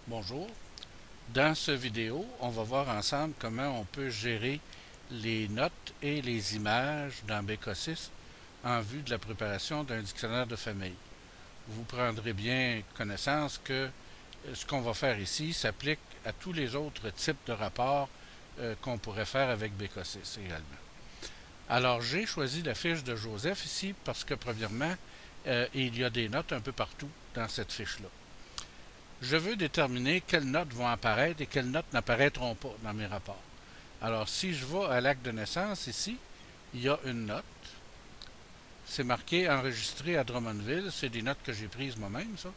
Bonjour. Dans ce vidéo, on va voir ensemble comment on peut gérer les notes et les images dans BK6 en vue de la préparation d'un dictionnaire de famille. Vous prendrez bien connaissance que ce qu'on va faire ici s'applique à tous les autres types de rapports qu'on pourrait faire avec BK6 également. Alors, j'ai choisi la fiche de Joseph ici parce que, premièrement, il y a des notes un peu partout dans cette fiche-là. Je veux déterminer quelles notes vont apparaître et quelles notes n'apparaîtront pas dans mes rapports. Alors, si je vais à l'acte de naissance, ici, il y a une note. C'est marqué enregistré à Drummondville. C'est des notes que j'ai prises moi-même, ça.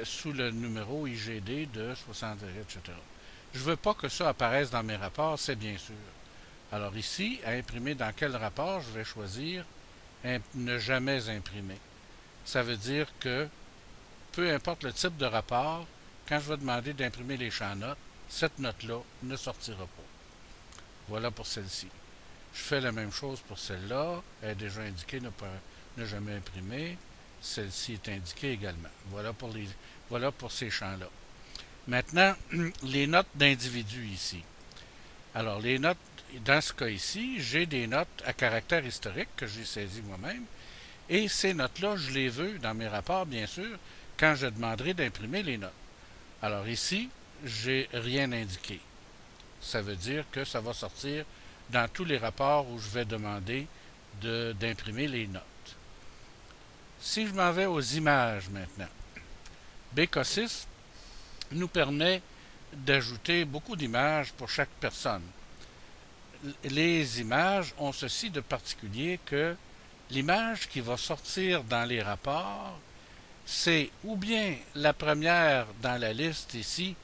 Sous le numéro IGD de 60, etc. Je ne veux pas que ça apparaisse dans mes rapports, c'est bien sûr. Alors ici, à imprimer dans quel rapport, je vais choisir ne jamais imprimer. Ça veut dire que peu importe le type de rapport, quand je vais demander d'imprimer les champs notes, cette note-là ne sortira pas. Voilà pour celle-ci. Je fais la même chose pour celle-là. Elle est déjà indiquée ne jamais imprimer. Celle-ci est indiquée également. Voilà pour ces champs-là. Maintenant, les notes d'individus ici. Alors, les notes, dans ce cas ici, j'ai des notes à caractère historique que j'ai saisies moi-même. Et ces notes-là, je les veux dans mes rapports, bien sûr, quand je demanderai d'imprimer les notes. Alors ici, j'ai rien indiqué. Ça veut dire que ça va sortir dans tous les rapports où je vais demander d'imprimer les notes. Si je m'en vais aux images maintenant, BK6 nous permet d'ajouter beaucoup d'images pour chaque personne. Les images ont ceci de particulier que l'image qui va sortir dans les rapports, c'est ou bien la première dans la liste ici,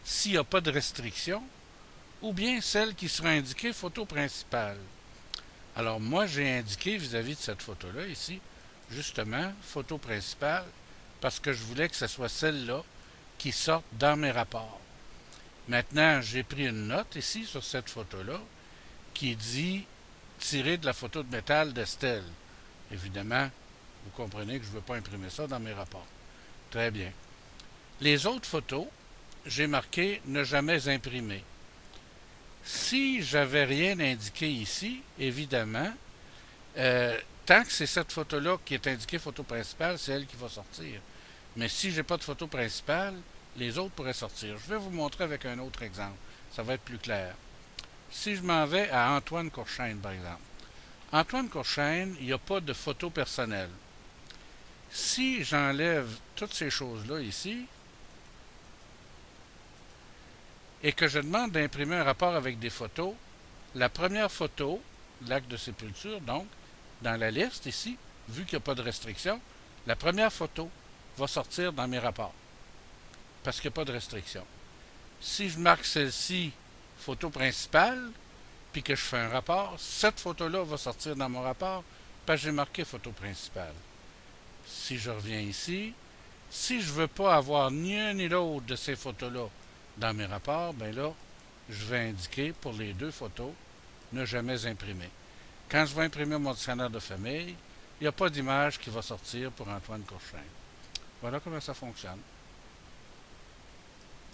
s'il n'y a pas de restriction, ou bien celle qui sera indiquée photo principale. Alors moi, j'ai indiqué vis-à-vis de cette photo-là ici, justement, photo principale, parce que je voulais que ce soit celle-là qui sorte dans mes rapports. Maintenant, j'ai pris une note ici sur cette photo-là qui dit tirée de la photo de métal d'Estelle. Évidemment, vous comprenez que je ne veux pas imprimer ça dans mes rapports. Très bien. Les autres photos, j'ai marqué ne jamais imprimer. Si j'avais rien indiqué ici, évidemment, tant que c'est cette photo-là qui est indiquée photo principale, c'est elle qui va sortir. Mais si j'ai pas de photo principale, les autres pourraient sortir. Je vais vous montrer avec un autre exemple. Ça va être plus clair. Si je m'en vais à Antoine Courchaine, par exemple. Antoine Courchaine, il n'y a pas de photo personnelle. Si j'enlève toutes ces choses-là ici, et que je demande d'imprimer un rapport avec des photos, la première photo, l'acte de sépulture, donc, dans la liste ici, vu qu'il n'y a pas de restriction, la première photo va sortir dans mes rapports, parce qu'il n'y a pas de restriction. Si je marque celle-ci photo principale, puis que je fais un rapport, cette photo-là va sortir dans mon rapport, parce que j'ai marqué photo principale. Si je reviens ici, si je ne veux pas avoir ni un ni l'autre de ces photos-là dans mes rapports, bien là, je vais indiquer pour les deux photos ne jamais imprimer. Quand je vais imprimer mon dictionnaire de famille, il n'y a pas d'image qui va sortir pour Antoine Courchaine. Voilà comment ça fonctionne.